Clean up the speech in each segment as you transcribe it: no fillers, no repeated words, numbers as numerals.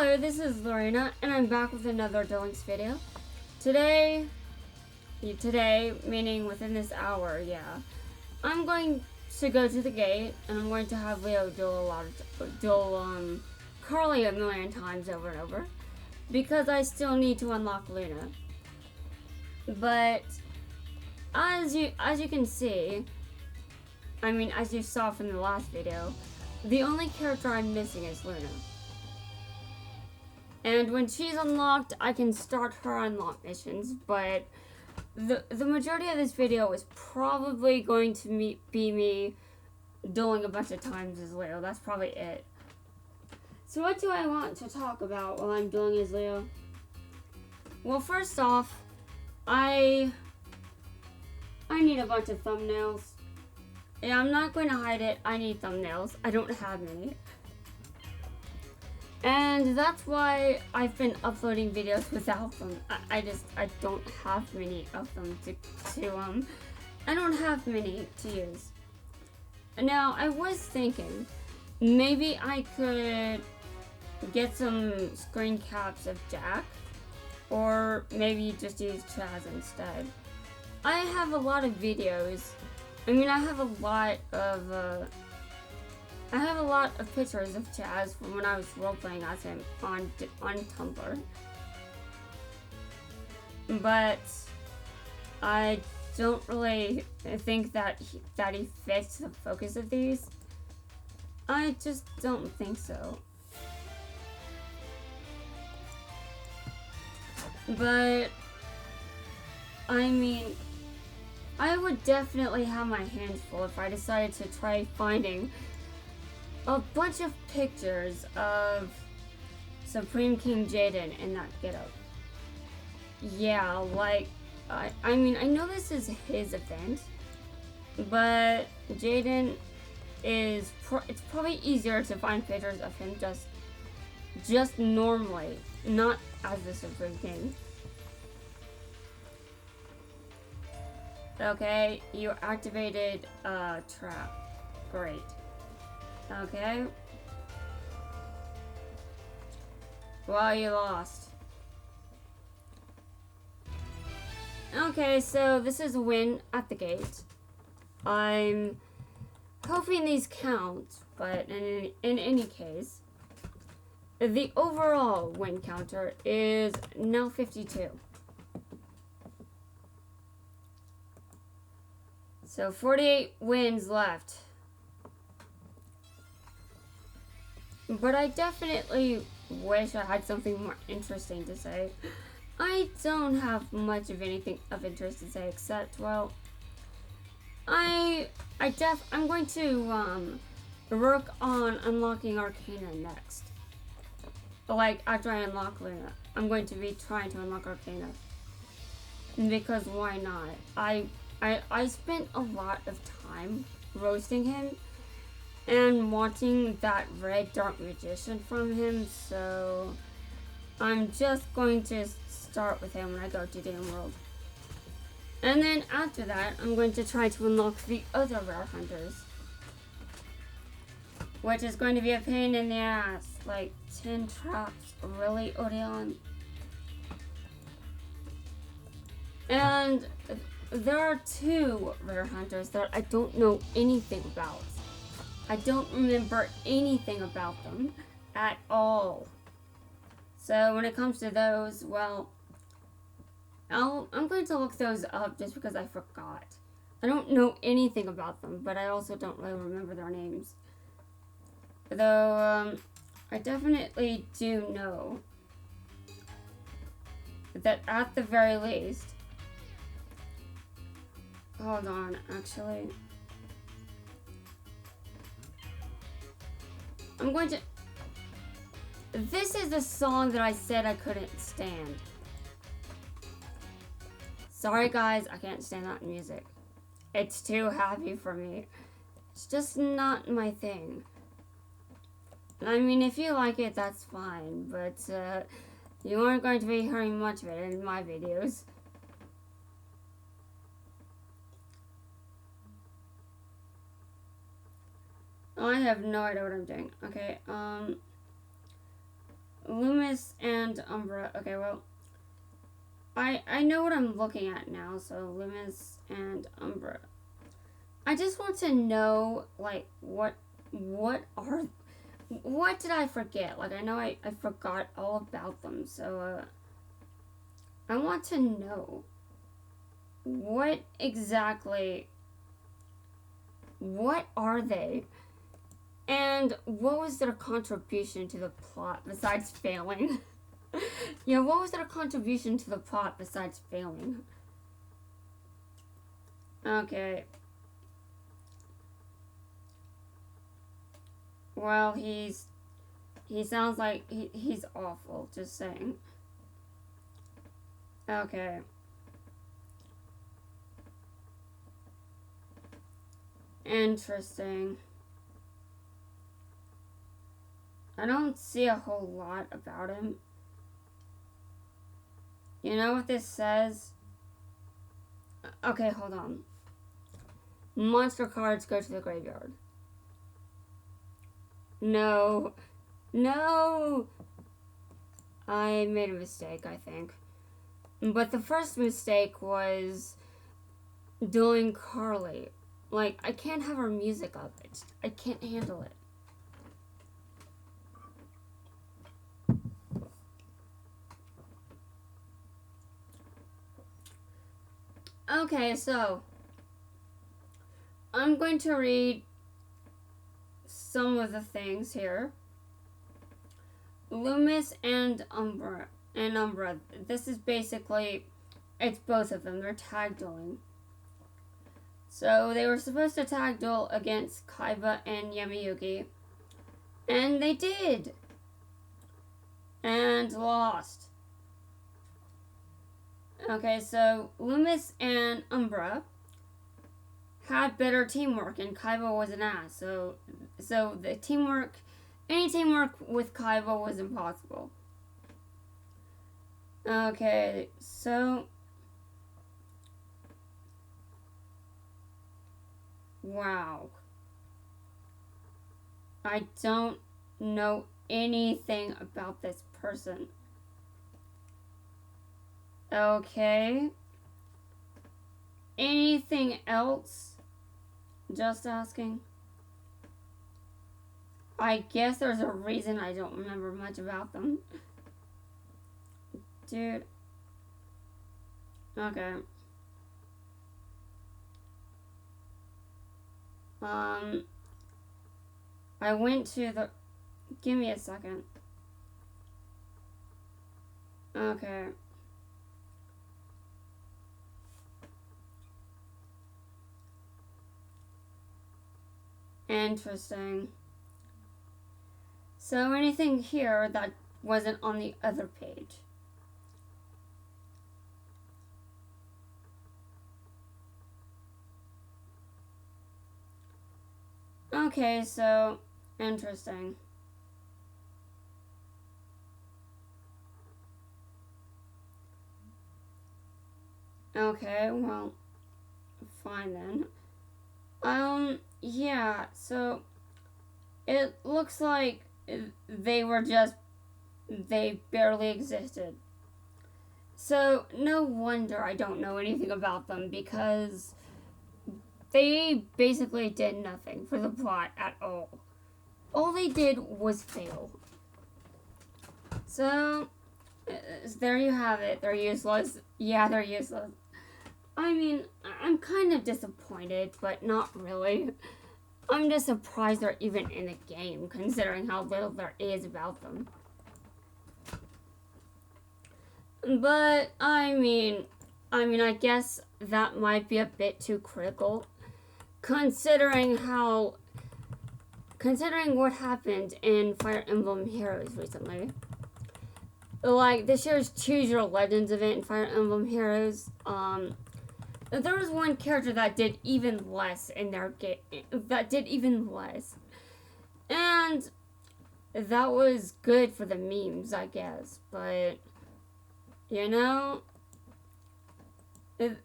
Hello, this is Lorena, and I'm back with another duels video. Today, meaning within this hour, yeah, I'm going to go to the gate, and I'm going to have Leo duel Carly a million times over and over, because I still need to unlock Luna. But as you can see, I mean, as you saw from the last video, the only character I'm missing is Luna. And when she's unlocked, I can start her unlock missions, but the majority of this video is probably going to be me dueling a bunch of times as Leo. That's probably it. So what do I want to talk about while I'm dueling as Leo? Well, first off, I need a bunch of thumbnails. Yeah, I'm not going to hide it. I need thumbnails. I don't have many. And that's why I've been uploading videos without them. I don't have many of them I don't have many to use. Now, I was thinking, maybe I could get some screen caps of Jack, or maybe just use Chaz instead. I have a lot of videos. I mean, I have a lot of pictures of Chaz from when I was roleplaying as him on Tumblr. But I don't really think that he fits the focus of these. I just don't think so. But I mean, I would definitely have my hands full if I decided to try finding a bunch of pictures of Supreme King Jaden in that getup. Yeah, like, I mean, I know this is his event, but Jaden is, it's probably easier to find pictures of him just normally, not as the Supreme King. Okay, you activated a trap. Great. Okay. Well, you lost. Okay, so this is a win at the gate. I'm hoping these count, but in any case, the overall win counter is now 52. So 48 wins left. But I definitely wish I had something more interesting to say. I don't have much of anything of interest to say except, well, I'm going to work on unlocking Arcana next. Like, after I unlock Luna, I'm going to be trying to unlock Arcana. Because why not? I spent a lot of time roasting him and wanting that red dark magician from him, so I'm just going to start with him when I go to Doom World. And then after that, I'm going to try to unlock the other rare hunters, which is going to be a pain in the ass. Like 10 traps, really, Odeon? And there are 2 rare hunters that I don't know anything about. I don't remember anything about them at all. So when it comes to those, well, I'm going to look those up just because I forgot. I don't know anything about them, but I also don't really remember their names. Though, I definitely do know that at the very least, hold on, actually, I'm going to, this is the song that I said I couldn't stand. Sorry guys, I can't stand that music. It's too happy for me. It's just not my thing. I mean, if you like it, that's fine, but you aren't going to be hearing much of it in my videos. I have no idea what I'm doing. Okay, Loomis and Umbra. Okay, well, I know what I'm looking at now. So Loomis and Umbra. I just want to know, like, what did I forget? Like, I know I forgot all about them. So I want to know what exactly, what are they? And what was their contribution to the plot besides failing? Yeah, what was their contribution to the plot besides failing? Okay. Well, he sounds like he's awful, just saying. Okay. Interesting. I don't see a whole lot about him. You know what this says? Okay, hold on. Monster cards go to the graveyard. No. No! I made a mistake, I think. But the first mistake was doing Carly. Like, I can't have her music up. I can't handle it. Okay, so I'm going to read some of the things here. Loomis and Umbra. This is basically, it's both of them. They're tag dueling. So they were supposed to tag duel against Kaiba and Yamayuki. And they did. And lost. Okay, so Loomis and Umbra had better teamwork, and Kaiba was an ass. So the teamwork, any teamwork with Kaiba was impossible. Okay, so wow. I don't know anything about this person. Okay. Anything else? Just asking. I guess there's a reason I don't remember much about them. Dude. Okay. I went to the... Give me a second. Okay. Interesting. So anything here that wasn't on the other page? Okay, so interesting. Okay, well, fine then. Yeah, so it looks like they barely existed. So no wonder I don't know anything about them, because they basically did nothing for the plot at all. All they did was fail. So there you have it. They're useless. Yeah, they're useless. I mean, I'm kind of disappointed, but not really. I'm just surprised they're even in the game, considering how little there is about them. But, I mean, I guess that might be a bit too critical, considering what happened in Fire Emblem Heroes recently. Like, this year's Choose Your Legends event in Fire Emblem Heroes, there was one character that did even less in their game. That did even less. And that was good for the memes, I guess. But, you know, it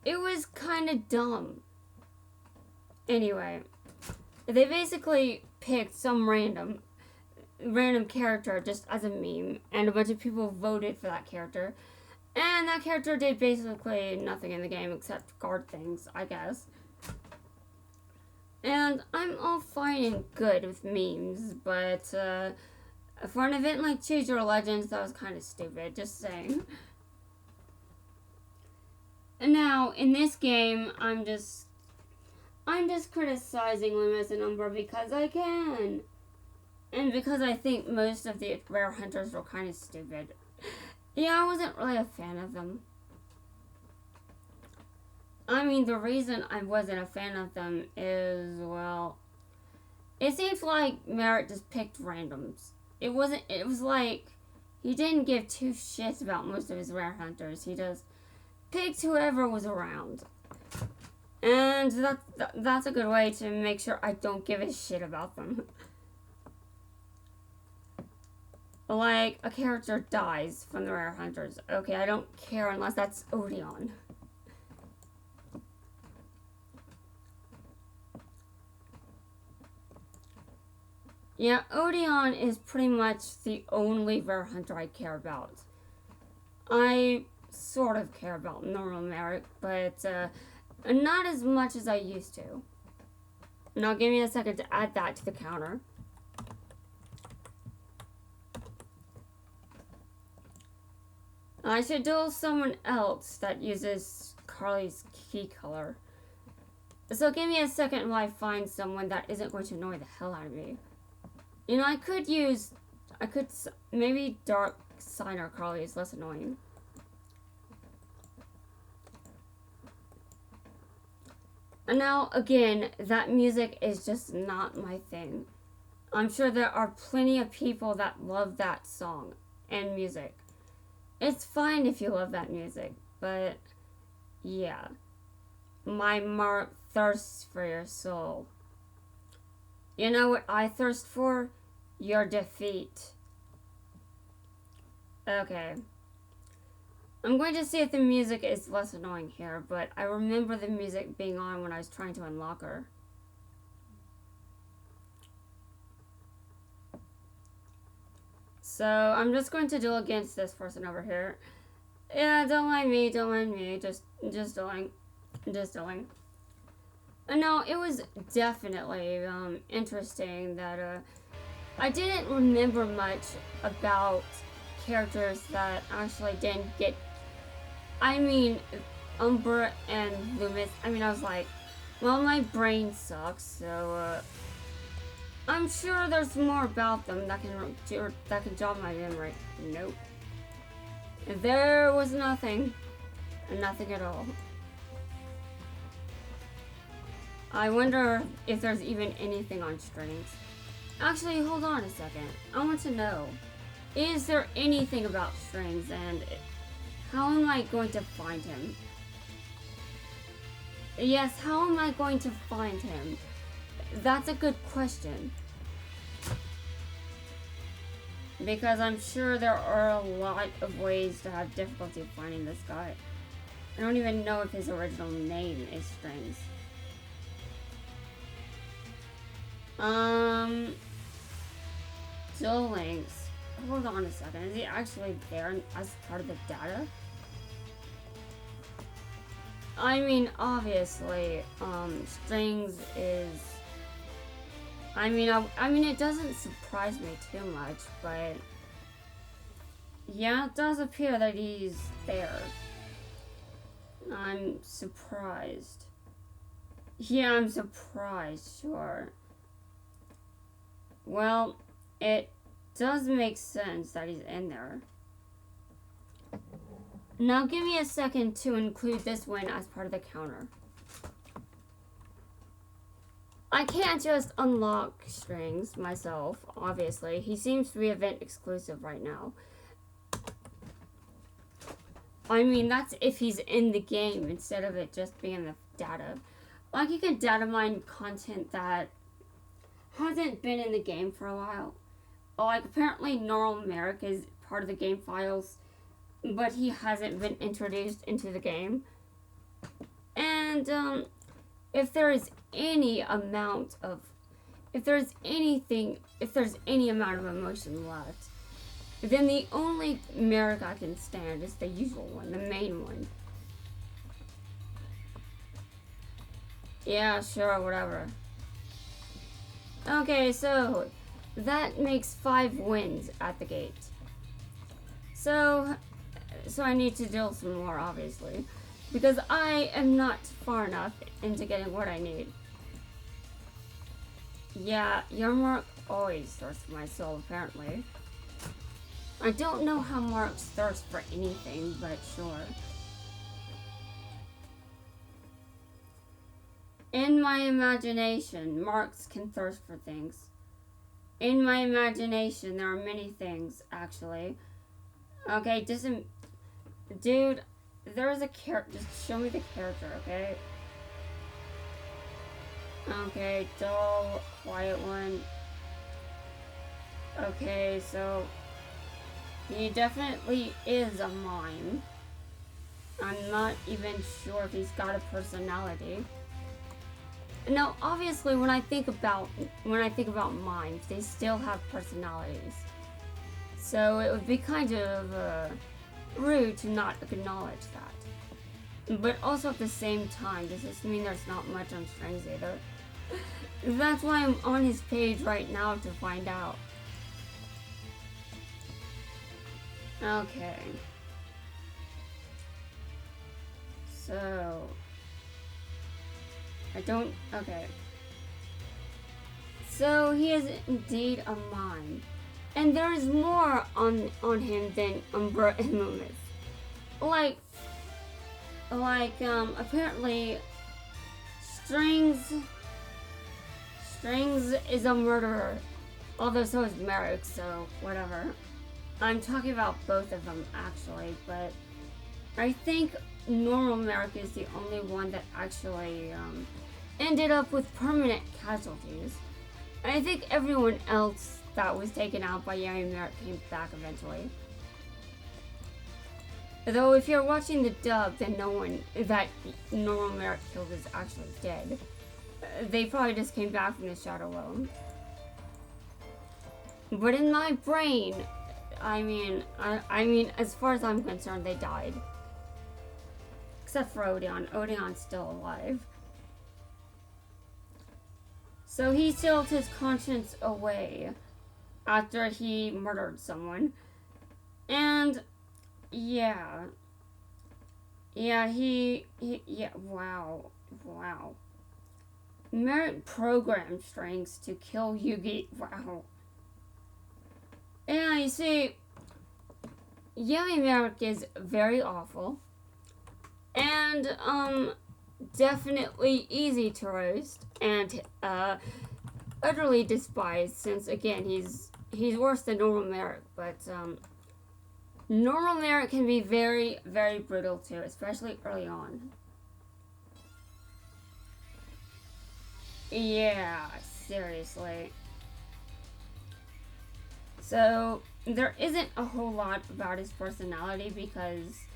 was kind of dumb. Anyway, they basically picked some random. random character just as a meme, and a bunch of people voted for that character. And that character did basically nothing in the game except guard things, I guess. And I'm all fine and good with memes, but for an event like Choose Your Legends, that was kind of stupid, just saying. And now, in this game, I'm just criticizing Limits and Umbra because I can. And because I think most of the rare hunters were kind of stupid. Yeah, I wasn't really a fan of them. I mean, the reason I wasn't a fan of them is, well, it seems like Merritt just picked randoms. It was like, he didn't give two shits about most of his rare hunters. He just picked whoever was around. And that's a good way to make sure I don't give a shit about them. Like, a character dies from the rare hunters. Okay, I don't care unless that's Odeon. Yeah, Odeon is pretty much the only rare hunter I care about. I sort of care about normal Merrick, but not as much as I used to. Now give me a second to add that to the counter. I should duel someone else that uses Carly's key color. So give me a second while I find someone that isn't going to annoy the hell out of me. You know, I could maybe Dark Signer Carly is less annoying. And now, again, that music is just not my thing. I'm sure there are plenty of people that love that song and music. It's fine if you love that music, but yeah. My mark thirsts for your soul. You know what I thirst for? Your defeat. Okay. I'm going to see if the music is less annoying here, but I remember the music being on when I was trying to unlock her. So, I'm just going to duel against this person over here. Yeah, don't mind me, just dueling. Just dueling. No, it was definitely interesting that I didn't remember much about characters that actually didn't get. I mean, Umbra and Loomis. I mean, I was like, well, my brain sucks, so I'm sure there's more about them that can jog my memory. Nope. There was nothing at all. I wonder if there's even anything on strings. Actually, hold on a second. I want to know, is there anything about strings, and how am I going to find him? Yes, how am I going to find him? That's a good question. Because I'm sure there are a lot of ways to have difficulty finding this guy. I don't even know if his original name is Strings. Duel Links. Hold on a second. Is he actually there as part of the data? I mean, obviously, Strings is. I mean, it doesn't surprise me too much, but yeah, it does appear that he's there. I'm surprised. Yeah, I'm surprised, sure. Well, it does make sense that he's in there. Now give me a second to include this win as part of the counter. I can't just unlock Strings myself, obviously. He seems to be event exclusive right now. I mean, that's if he's in the game instead of it just being the data. Like, you can data mine content that hasn't been in the game for a while. Like, apparently Normal Merrick is part of the game files, but he hasn't been introduced into the game. And, if there is any amount of if there's any amount of emotion left, then the only Merrick I can stand is the usual one, the main one. Yeah, sure, whatever. Okay, so that makes 5 wins at the gate. So I need to deal some more, obviously, because I am not far enough into getting what I need. Yeah, your Mark always thirsts for my soul, apparently. I don't know how Marks thirst for anything, but sure. In my imagination, Marks can thirst for things. In my imagination, there are many things, actually. Okay, dude, there is a character. Just show me the character, okay? Okay, dull, quiet one. Okay, so he definitely is a mime. I'm not even sure if he's got a personality. Now, obviously, when I think about mimes, they still have personalities. So it would be kind of rude to not acknowledge that. But also at the same time, does this mean there's not much on strings either? That's why I'm on his page right now to find out. Okay. So okay. So he is indeed a mime. And there is more on him than Umbra and Loomis. Apparently Strings is a murderer. Although so is Merrick, so whatever. I'm talking about both of them actually, but I think normal Merrick is the only one that actually ended up with permanent casualties. I think everyone else that was taken out by Yami Merrick came back eventually. Though if you're watching the dub, then no one that normal Merrick killed is actually dead. They probably just came back from the Shadow Realm. But in my brain, I mean, as far as I'm concerned, they died. Except for Odeon. Odeon's still alive. So he sealed his conscience away after he murdered someone. And yeah, wow. Merrick programmed Strings to kill Yugi. Wow. Yeah, you see, Yami Merrick is very awful. And, definitely easy to roast. And, utterly despised since, again, he's worse than normal Merrick. But, normal Merrick can be very, very brutal too, especially early on. Yeah, seriously. So, there isn't a whole lot about his personality because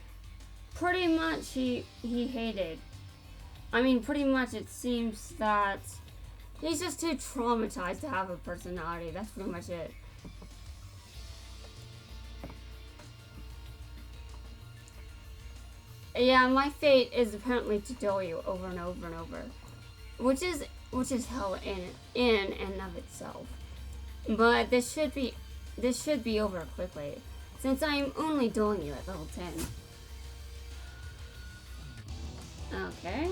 pretty much he hated. I mean, pretty much it seems that he's just too traumatized to have a personality. That's pretty much it. Yeah, my fate is apparently to duel you over and over and over. Which is hell in and of itself. But this should be over quickly, since I'm only dueling you at level 10. Okay.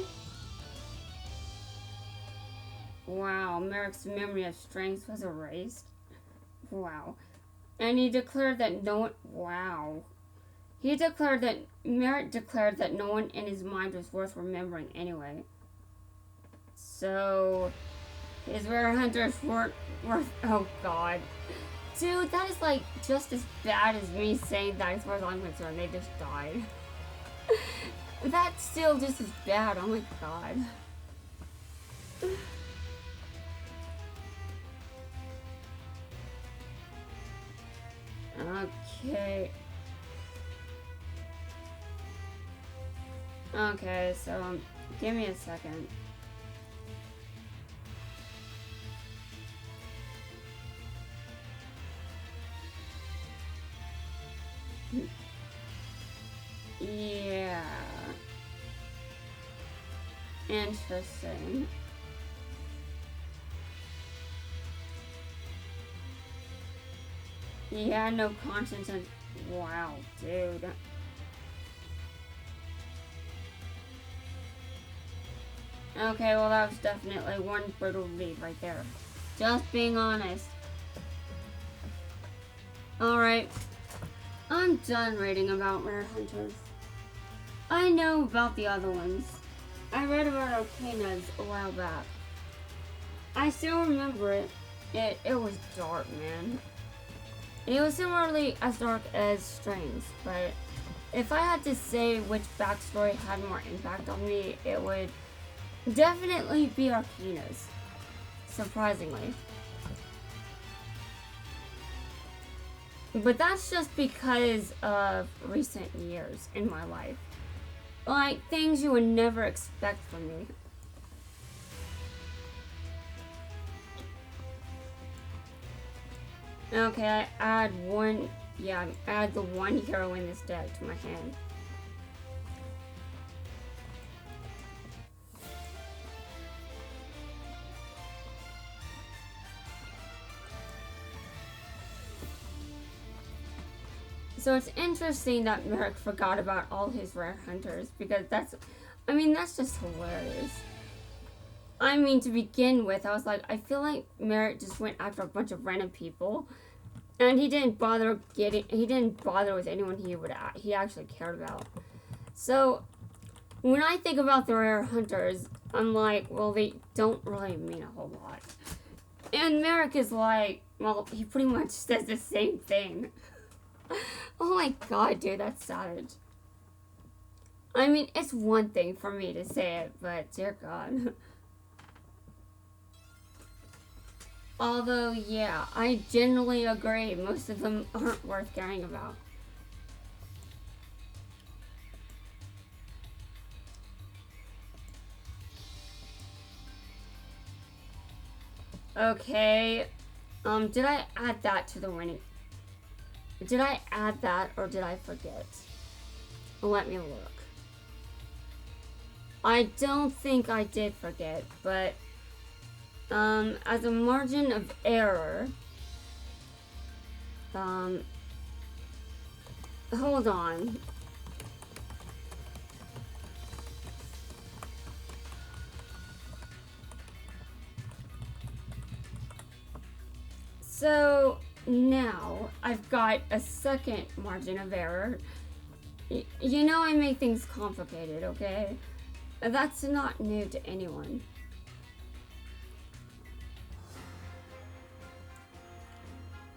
Wow, Merrick's memory of strength was erased. Wow. And he declared that no one... Wow. Merrick declared that no one in his mind was worth remembering anyway. So... his rare hunters weren't worth... Oh, God. Dude, that is, like, just as bad as me saying that as far as I'm concerned. They just died. That's still just as bad. Oh, my God. Okay. Okay, so give me a second. Yeah. Interesting. Yeah, no conscience and wow, dude. Okay, well that was definitely one brutal lead right there. Just being honest. Alright. I'm done reading about rare hunters. I know about the other ones. I read about Arcanas a while back. I still remember it. It was dark, man. It was similarly as dark as Strange, but if I had to say which backstory had more impact on me, it would definitely be Arcana's. Surprisingly. But that's just because of recent years in my life. Like, things you would never expect from me. Okay, I add one, yeah, add the one hero in this deck to my hand. So it's interesting that Merrick forgot about all his rare hunters, because that's just hilarious. I mean, to begin with, I was like, I feel like Merrick just went after a bunch of random people, and he didn't bother with anyone he actually cared about. So when I think about the rare hunters, I'm like, well, they don't really mean a whole lot. And Merrick is like, well, he pretty much says the same thing. Oh my god, dude, that's savage. I mean, it's one thing for me to say it, but dear god. Although, yeah, I generally agree. Most of them aren't worth caring about. Okay. Did I add that to the winning? Did I add that or did I forget? Let me look. I don't think I did forget, but as a margin of error, hold on. So now I've got a second margin of error. You know I make things complicated, okay? That's not new to anyone.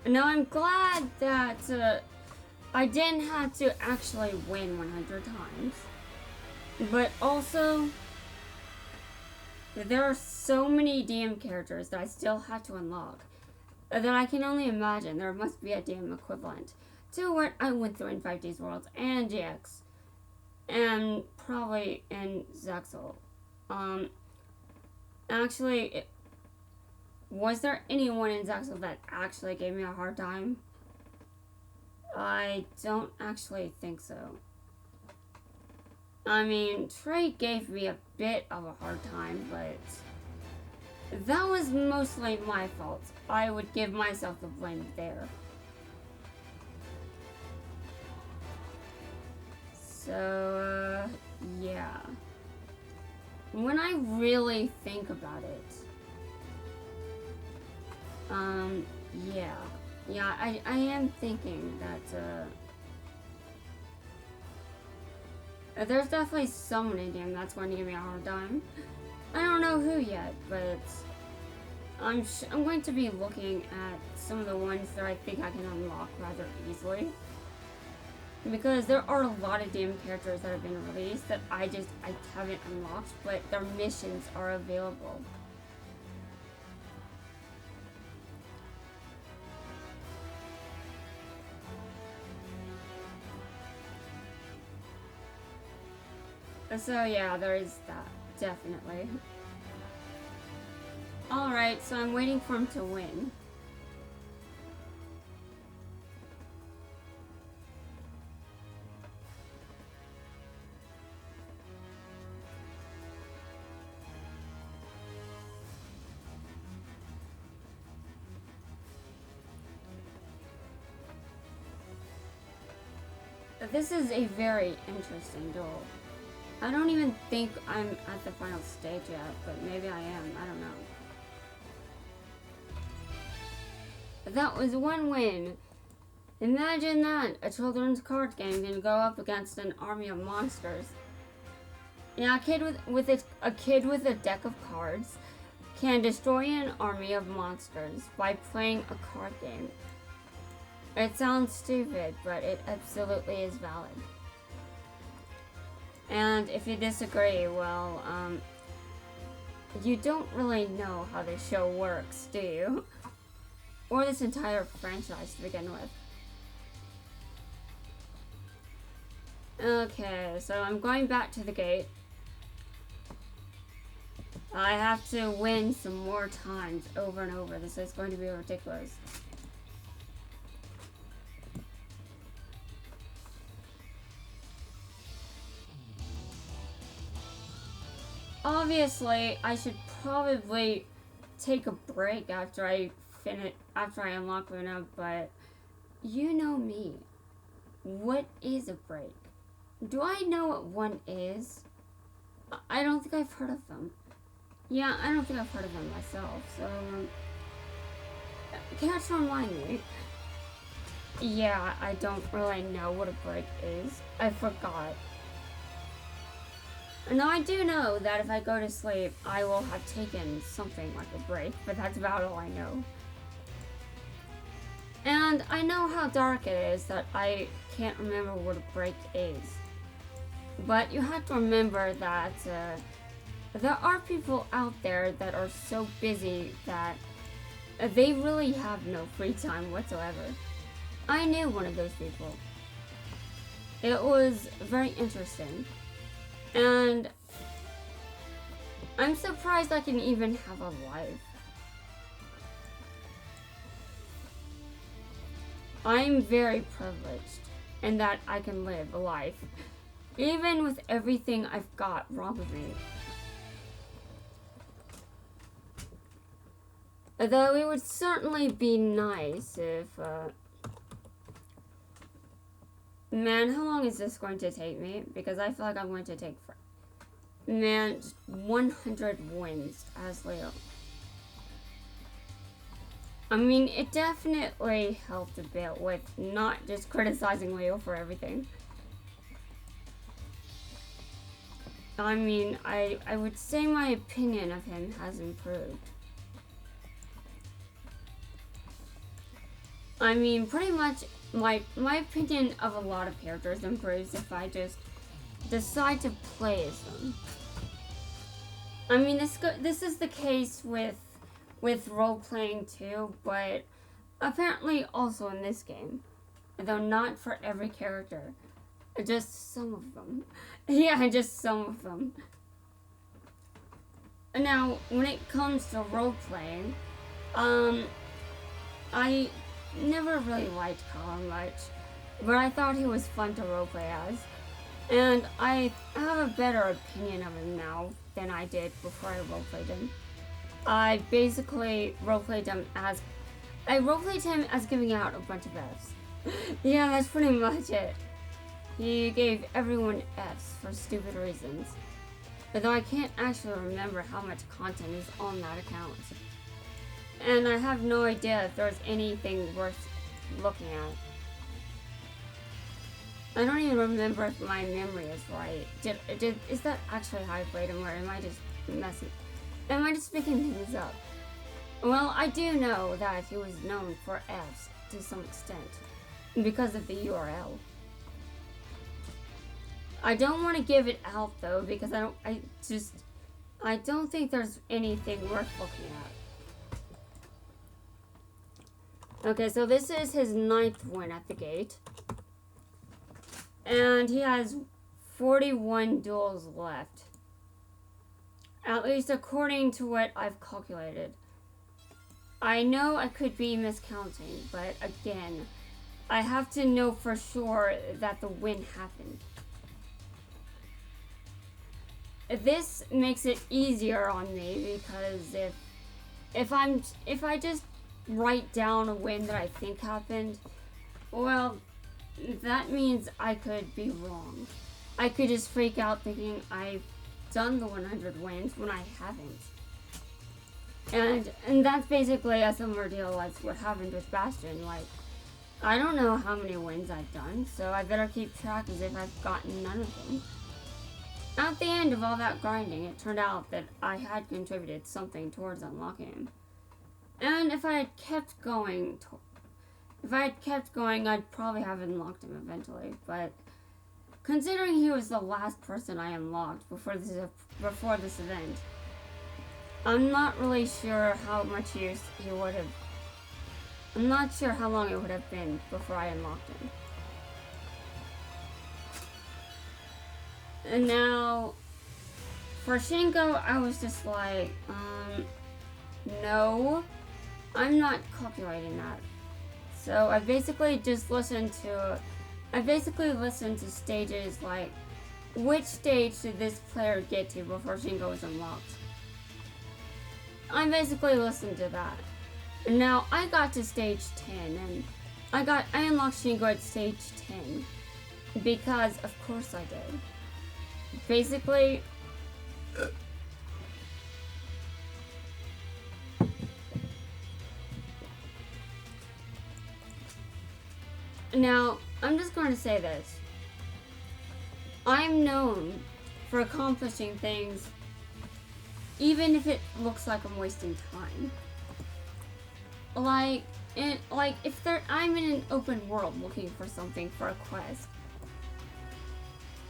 Now I'm glad that I didn't have to actually win 100 times. But also, there are so many DM characters that I still have to unlock that I can only imagine there must be a DM equivalent to what I went through in 5D's Worlds and GX. And probably in Zexal. Actually, was there anyone in Zexal that actually gave me a hard time? I don't actually think so. I mean, Trey gave me a bit of a hard time, but that was mostly my fault. I would give myself the blame there. So, yeah. When I really think about it, yeah. Yeah, I am thinking that, there's definitely someone in game that's going to give me a hard time. I don't know who yet, but I'm going to be looking at some of the ones that I think I can unlock rather easily. Because there are a lot of DM characters that have been released that I haven't unlocked, but their missions are available. So yeah, there is that, definitely. Alright, so I'm waiting for him to win. 。This is a very interesting duel. I don't even think I'm at the final stage yet, but maybe I am. I don't know. That was one win. Imagine that, a children's card game can go up against an army of monsters. Yeah, a kid with a deck of cards can destroy an army of monsters by playing a card game. It sounds stupid, but it absolutely is valid. And if you disagree, well, you don't really know how this show works, do you? Or this entire franchise to begin with. Okay, so I'm going back to the gate. I have to win some more times over and over. This is going to be ridiculous. Obviously, I should probably take a break after I unlock Luna, but you know me. What is a break? Do I know what one is? I don't think I've heard of them. Yeah, I don't think I've heard of them myself, so can't remind me. Yeah, I don't really know what a break is. I forgot. Now I do know that if I go to sleep, I will have taken something like a break, but that's about all I know. And I know how dark it is that I can't remember what a break is. But you have to remember that there are people out there that are so busy that they really have no free time whatsoever. I knew one of those people. It was very interesting. And I'm surprised I can even have a life. I'm very privileged in that I can live a life, even with everything I've got wrong with me. Though it would certainly be nice if, man, how long is this going to take me? Because I feel like I'm going to take, man, 100 wins as Leo. I mean, it definitely helped a bit with not just criticizing Leo for everything. I mean, I would say my opinion of him has improved. I mean, pretty much my opinion of a lot of characters improves if I just decide to play as them. I mean, this is the case with role-playing too, but apparently also in this game. Though not for every character. Just some of them. Yeah, just some of them. Now, when it comes to role-playing, I never really liked Colin much, but I thought he was fun to roleplay as. And I have a better opinion of him now than I did before I roleplayed him. I basically roleplayed him as giving out a bunch of Fs. Yeah, that's pretty much it. He gave everyone Fs for stupid reasons. Although I can't actually remember how much content is on that account. And I have no idea if there's anything worth looking at. I don't even remember if my memory is right. Is that actually how I played him, or am I just am I just making things up? Well, I do know that he was known for Fs to some extent, because of the URL. I don't want to give it out though, because I don't think there's anything worth looking at. Okay, so this is his 9th win at the gate. And he has 41 duels left. At least according to what I've calculated. I know I could be miscounting, but again, I have to know for sure that the win happened. This makes it easier on me because if I just write down a win that I think happened, well, that means I could be wrong. I could just freak out thinking I've done the 100 wins when I haven't. And that's basically a similar deal as what happened with Bastion. Like, I don't know how many wins I've done, so I better keep track as if I've gotten none of them. At the end of all that grinding, it turned out that I had contributed something towards unlocking him. And if I had kept going, I'd probably have unlocked him eventually. But considering he was the last person I unlocked before this event, I'm not really sure how much use he would have. I'm not sure how long it would have been before I unlocked him. And now, for Shingo, I was just like, no, I'm not calculating that. So I basically listened to stages like, which stage did this player get to before Shingo was unlocked? I basically listened to that. And now I got to stage 10 and I unlocked Shingo at stage 10 because of course I did. Basically, now I'm just going to say this. I'm known for accomplishing things even if it looks like I'm wasting time. I'm in an open world looking for something for a quest,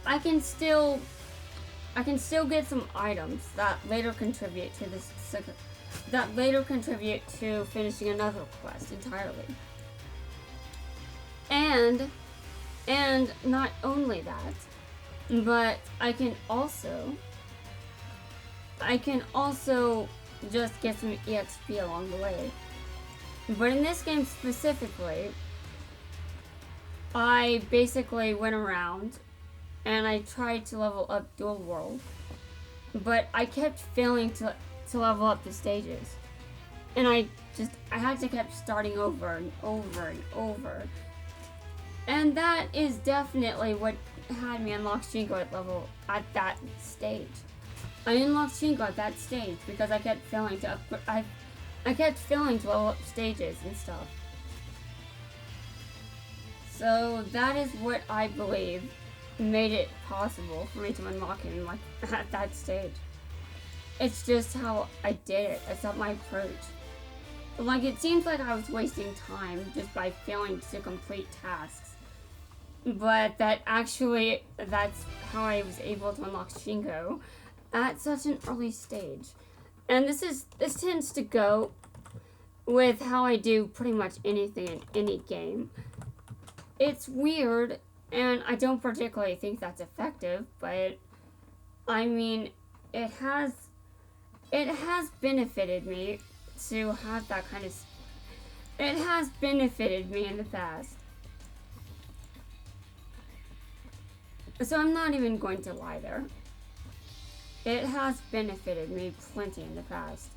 I can still get some items that later contribute to finishing another quest entirely. And not only that, but I can also just get some EXP along the way. But in this game specifically, I basically went around and I tried to level up Dual World, but I kept failing to level up the stages. And I had to keep starting over and over and over. And that is definitely what had me unlock Shingo at that stage. I unlocked Shingo at that stage because I kept failing to level up stages and stuff. So that is what I believe made it possible for me to unlock him at that stage. It's just how I did it. It's not my approach. It seems like I was wasting time just by failing to complete tasks. But that's how I was able to unlock Shingo at such an early stage. And this tends to go with how I do pretty much anything in any game. It's weird, and I don't particularly think that's effective, but I mean, it has benefited me to have that kind of. It has benefited me in the past. So I'm not even going to lie there. It has benefited me plenty in the past.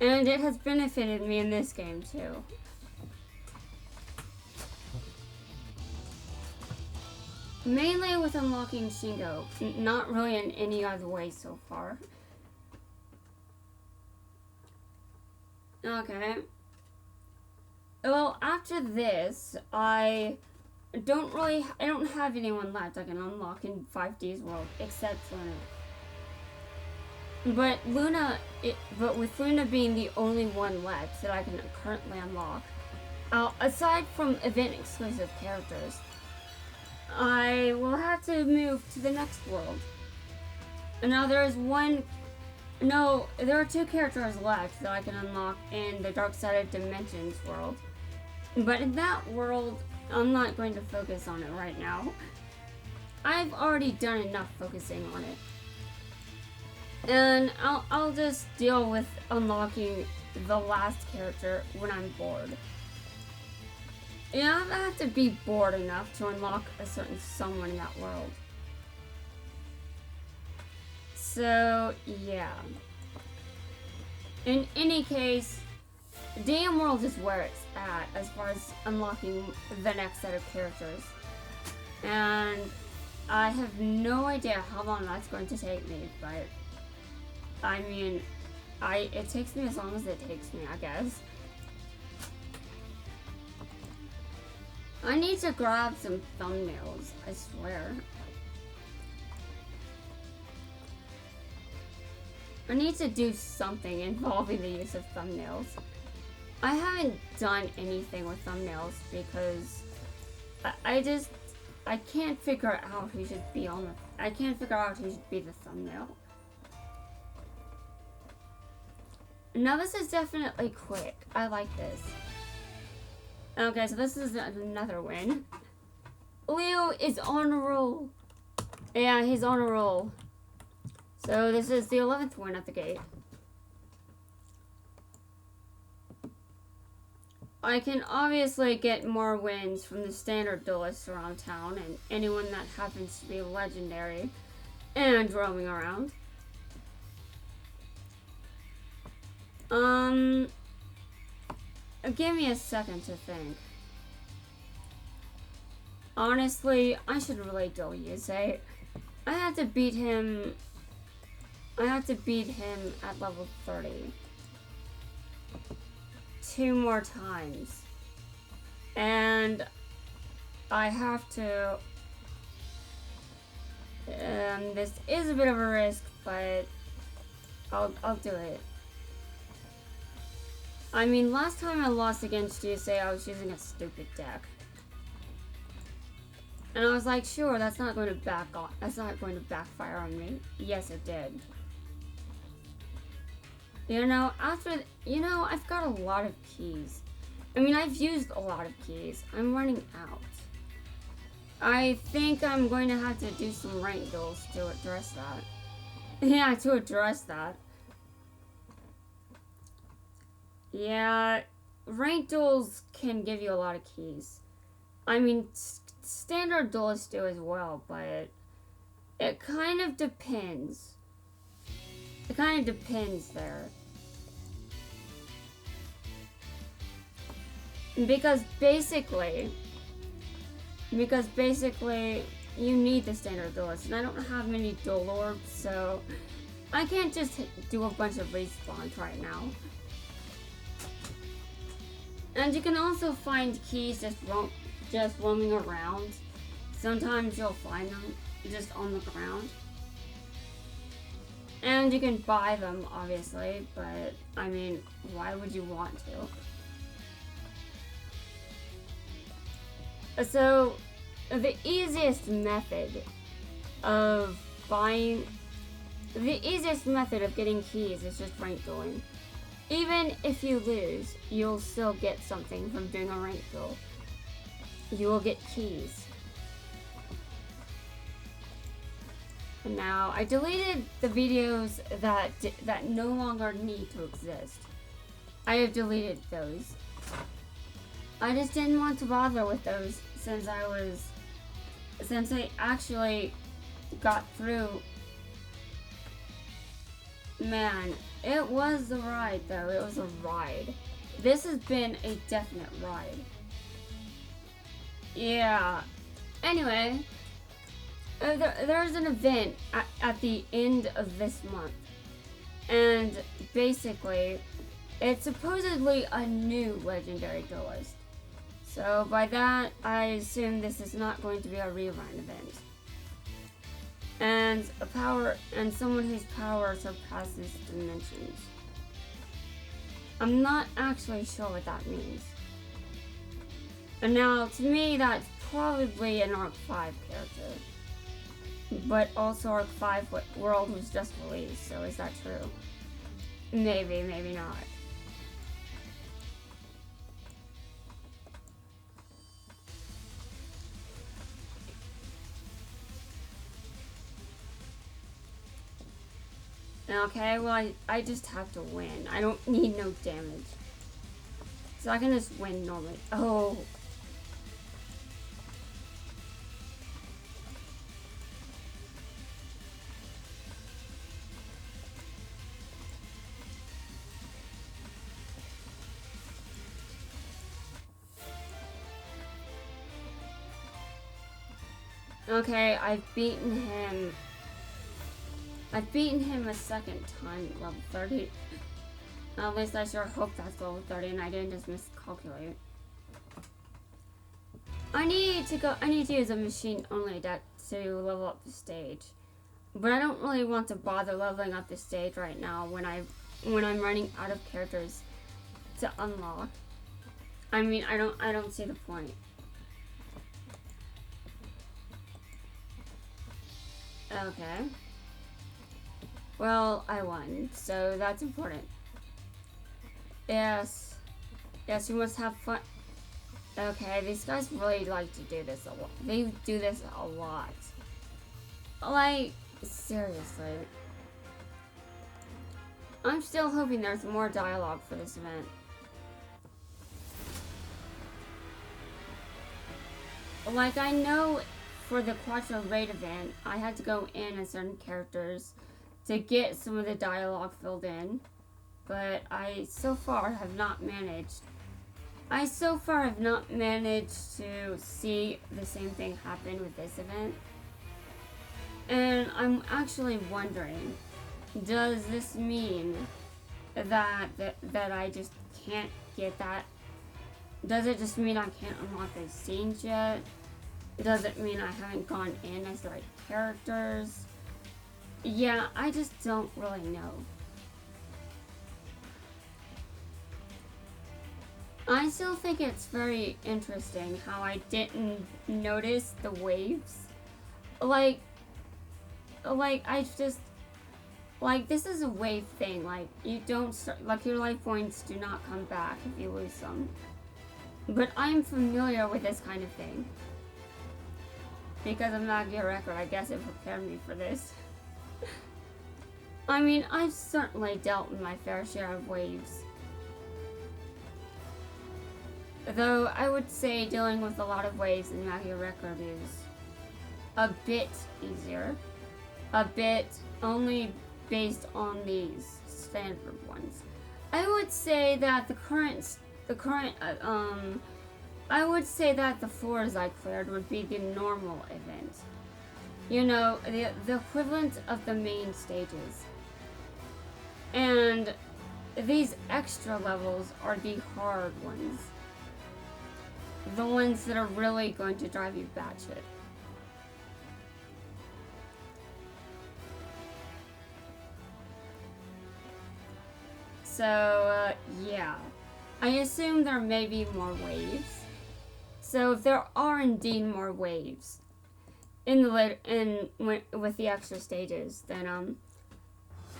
And it has benefited me in this game too. Mainly with unlocking Shingo, not really in any other way so far. Okay. Well, after this, I don't have anyone left I can unlock in 5D's world except Luna. But with Luna being the only one left that I can currently unlock, aside from event exclusive characters, I will have to move to the next world. Now there are 2 characters left that I can unlock in the Dark Side of Dimensions world. But in that world, I'm not going to focus on it right now. I've already done enough focusing on it. And I'll just deal with unlocking the last character when I'm bored. Yeah, I have to be bored enough to unlock a certain someone in that world. So, yeah. In any case, DM World is where it's at as far as unlocking the next set of characters. And I have no idea how long that's going to take me, but I mean, it takes me as long as it takes me, I guess. I need to grab some thumbnails, I swear. I need to do something involving the use of thumbnails. I haven't done anything with thumbnails because I can't figure out who should be on the, I can't figure out who should be the thumbnail. Now this is definitely quick. I like this. Okay, so this is another win. Leo is on a roll. Yeah, he's on a roll. So this is the 11th win at the gate. I can obviously get more wins from the standard duelists around town and anyone that happens to be legendary and roaming around. Give me a second to think. Honestly, I should really duel Yusei. I have to beat him at level 30. 2 more times. And I have to... this is a bit of a risk, but I'll do it. I mean, last time I lost against Yusei, I was using a stupid deck. And I was like, sure, that's not going to backfire on me. Yes, it did. You know, I've got a lot of keys. I mean, I've used a lot of keys. I'm running out. I think I'm going to have to do some rank duels to address that. Yeah, to address that. Yeah, rank duels can give you a lot of keys. I mean, standard duelists do as well, but it kind of depends. It kind of depends there. Because basically, you need the standard duelist, and I don't have many dual orbs, so I can't just do a bunch of respawns right now. And you can also find keys just roaming around. Sometimes you'll find them just on the ground. And you can buy them, obviously, but I mean, why would you want to? So, the easiest method of getting keys is just rank dueling. Even if you lose, you'll still get something from doing a rank duel. You will get keys. Now, I deleted the videos that no longer need to exist. I have deleted those. I just didn't want to bother with those since I actually got through. Man, it was a ride though. It was a ride. This has been a definite ride. Yeah. Anyway, there's an event at the end of this month. And basically, it's supposedly a new legendary duelist. So by that, I assume this is not going to be a rerun event. And someone whose power surpasses dimensions. I'm not actually sure what that means. And now, to me, that's probably an Arc 5 character. But also Arc 5 World was just released, so is that true? Maybe, maybe not. Okay, well, I just have to win. I don't need no damage. So I can just win normally. Oh. Okay, I've beaten him. I've beaten him a second time, level 30. At least I sure hope that's level 30 and I didn't just miscalculate. I need to use a machine only deck to level up the stage. But I don't really want to bother leveling up the stage right now when I'm running out of characters to unlock. I mean, I don't see the point. Okay. Well, I won, so that's important. Yes. Yes, you must have fun. Okay, these guys really like to do this a lot. They do this a lot. Like, seriously. I'm still hoping there's more dialogue for this event. Like, I know for the Quattro Raid event, I had to go in as certain characters to get some of the dialogue filled in. But I so far have not managed to see the same thing happen with this event. And I'm actually wondering, does this mean that I just can't get that? Does it just mean I can't unlock those scenes yet? Does it mean I haven't gone in as the right characters? Yeah, I just don't really know. I still think it's very interesting how I didn't notice the waves. Like I just, like, this is a wave thing. Like, you don't start, like, your life points do not come back if you lose them. But I'm familiar with this kind of thing. Because of Magia Record, I guess it prepared me for this. I mean, I've certainly dealt with my fair share of waves. Though I would say dealing with a lot of waves in Magia Record is a bit easier. A bit, only based on these standard ones. I would say that I would say that the floors I cleared would be the normal event. You know, the equivalent of the main stages. And these extra levels are the hard ones. The ones that are really going to drive you batshit. So, yeah. I assume there may be more waves. So if there are indeed more waves in the with the extra stages, then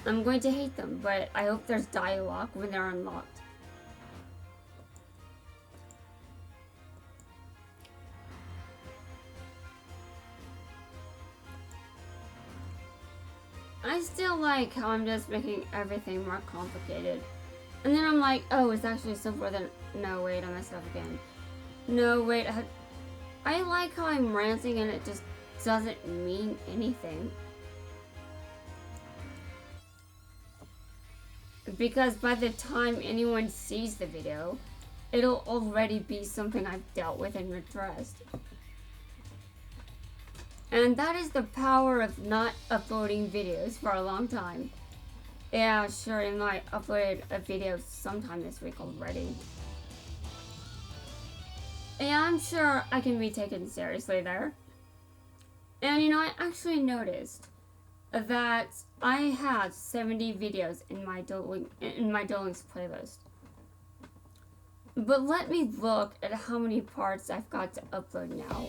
I'm going to hate them. But I hope there's dialogue when they're unlocked. I still like how I'm just making everything more complicated. And then I'm like, oh, it's actually simpler than... No, wait, I messed up again. No, wait, I like how I'm ranting and it just doesn't mean anything. Because by the time anyone sees the video, it'll already be something I've dealt with and addressed. And that is the power of not uploading videos for a long time. Yeah, sure, I might upload a video sometime this week already. Yeah, I'm sure I can be taken seriously there. And you know, I actually noticed that I had 70 videos in my Duel Links playlist. But let me look at how many parts I've got to upload now.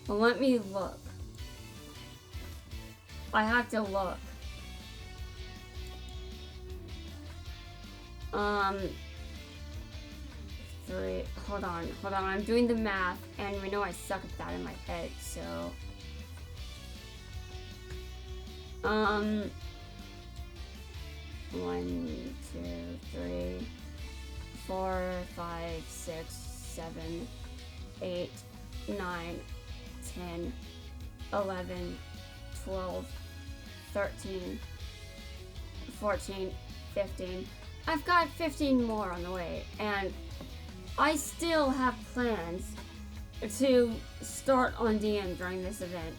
Let me look. I have to look. Hold on, I'm doing the math, and we know I suck at that in my head, so... 1, 2, 3, 4, 5, 6, 7, 8, 9, 10, 11, 12, 13, 14, 15. I've got 15 more on the way, and I still have plans to start on DM during this event.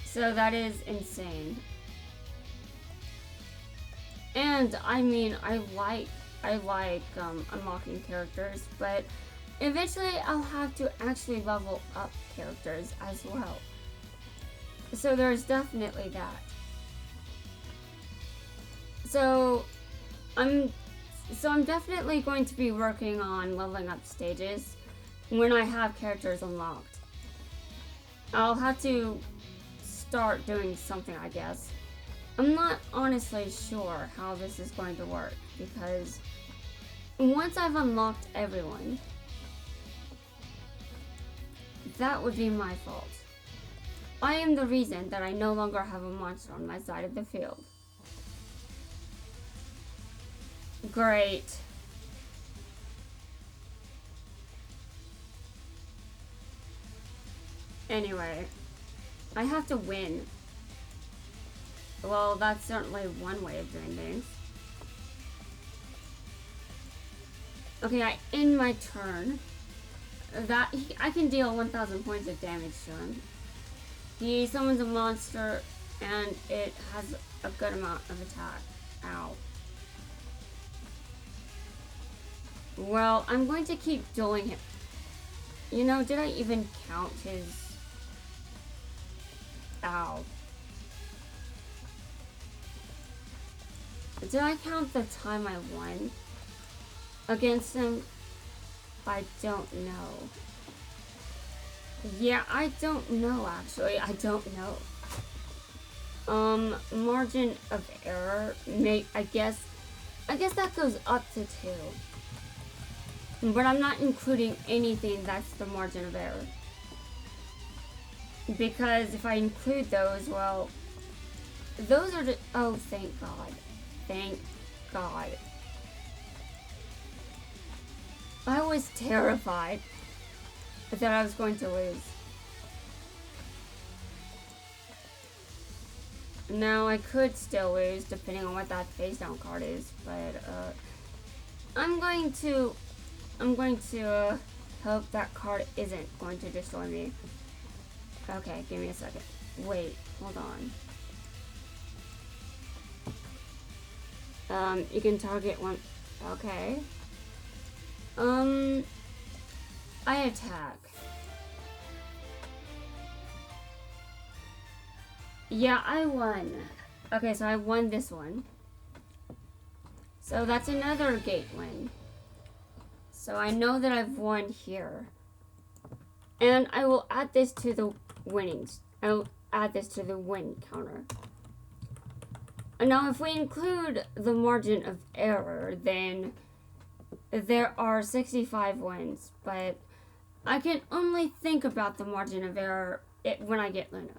So that is insane. And I mean, I like unlocking characters, but eventually I'll have to actually level up characters as well. So there's definitely that. So I'm definitely going to be working on leveling up stages when I have characters unlocked. I'll have to start doing something, I guess. I'm not honestly sure how this is going to work, because once I've unlocked everyone, that would be my fault. I am the reason that I no longer have a monster on my side of the field. Great. Anyway, I have to win. Well, that's certainly one way of doing things. Okay, I end my turn. I can deal 1,000 points of damage to him. He summons a monster, and it has a good amount of attack. Ow. Well, I'm going to keep dueling him. You know, did I even count his... Ow. Did I count the time I won against him? I don't know. Yeah, I don't know, actually. I don't know. Margin of error, I guess that goes up to 2. But I'm not including anything that's the margin of error. Because if I include those, well, those are the, oh, thank God. Thank God. I was terrified that I was going to lose. Now, I could still lose depending on what that face down card is, but I'm going to hope that card isn't going to destroy me. Okay, give me a second. Wait, hold on. You can target one. Okay. I attack. Yeah, I won. Okay, so I won this one. So that's another gate win. So I know that I've won here. And I will add this to the winnings. I will add this to the win counter. And now if we include the margin of error, then there are 65 wins. But I can only think about the margin of error when I get Luna.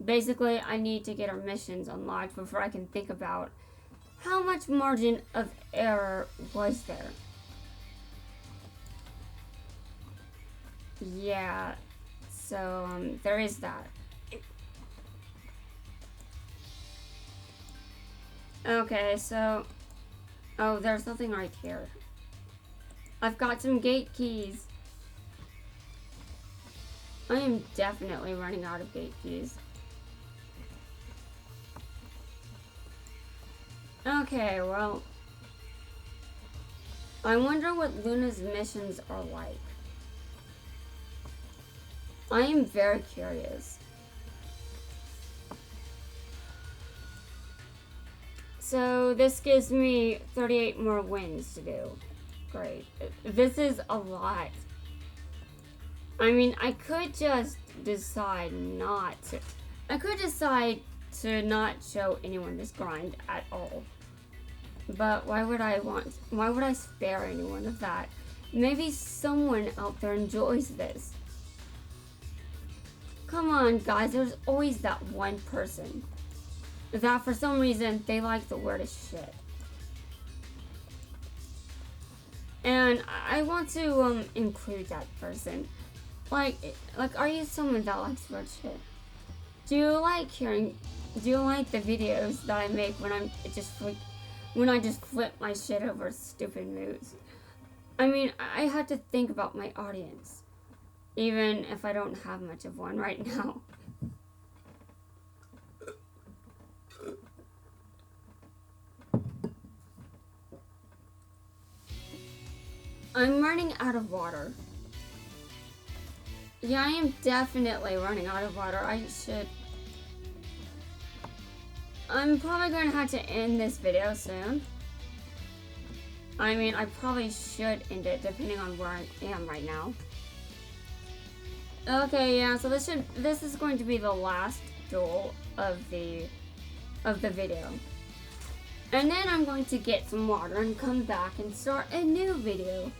Basically, I need to get our missions unlocked before I can think about how much margin of error was there. Yeah, so there is that. Okay, so oh, there's nothing right here. I've got some gate keys. I am definitely running out of gate keys. Okay, well, I wonder what Luna's missions are like. I am very curious. So this gives me 38 more wins to do. Great. This is a lot. I mean, I could just decide not to. I could decide to not show anyone this grind at all. But why would I spare anyone of that? Maybe someone out there enjoys this. Come on, guys, there's always that one person that for some reason they like the word shit. And I want to include that person. Like, are you someone that likes the word shit? Do you like the videos that I make when I just flip my shit over stupid moves? I mean, I had to think about my audience. even if I don't have much of one right now. I'm running out of water. Yeah, I am definitely running out of water. I'm probably going to have to end this video soon. I mean, I probably should end it depending on where I am right now. Okay, yeah, so this is going to be the last duel of the video. And then I'm going to get some water and come back and start a new video.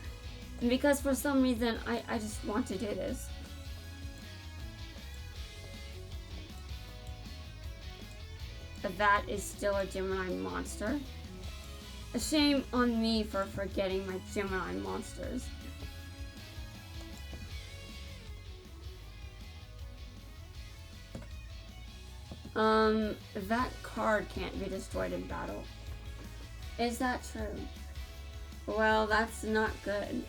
Because for some reason, I just want to do this. That is still a Gemini monster. A shame on me for forgetting my Gemini monsters. That card can't be destroyed in battle. Is that true? Well, that's not good.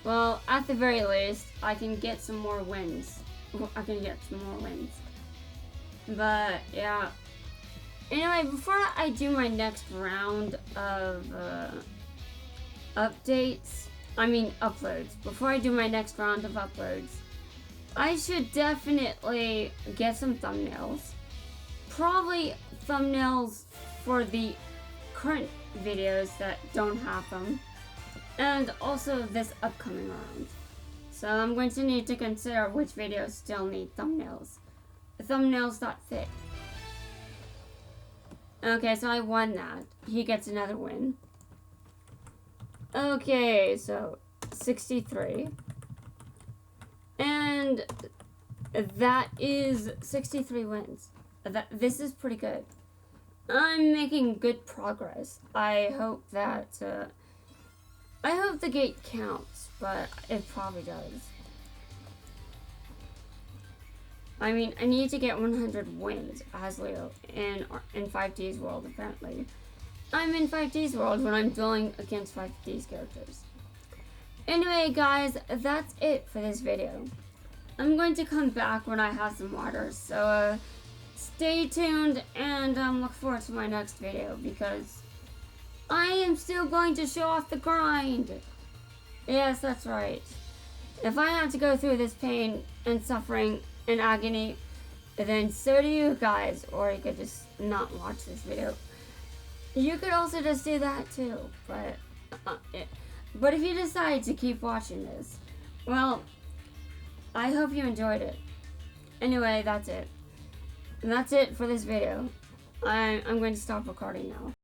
Well, at the very least, I can get some more wins. But, yeah. Anyway, before I do my next round of uploads, before I do my next round of uploads, I should definitely get some thumbnails. Probably thumbnails for the current videos that don't have them. And also this upcoming round. So I'm going to need to consider which videos still need thumbnails. Thumbnails that fit. Okay, so I won that. He gets another win. Okay, so 63. And that is 63 wins. This is pretty good. I'm making good progress. I hope the gate counts, but it probably does. I mean, I need to get 100 wins as Leo in 5D's world, apparently. I'm in 5D's world when I'm dueling against 5D's characters. Anyway, guys, that's it for this video. I'm going to come back when I have some water, so stay tuned and look forward to my next video because I am still going to show off the grind. Yes, that's right. If I have to go through this pain and suffering and agony, then so do you guys, or you could just not watch this video. You could also just do that too, but if you decide to keep watching this, well, I hope you enjoyed it. Anyway, that's it. And that's it for this video. I'm going to stop recording now.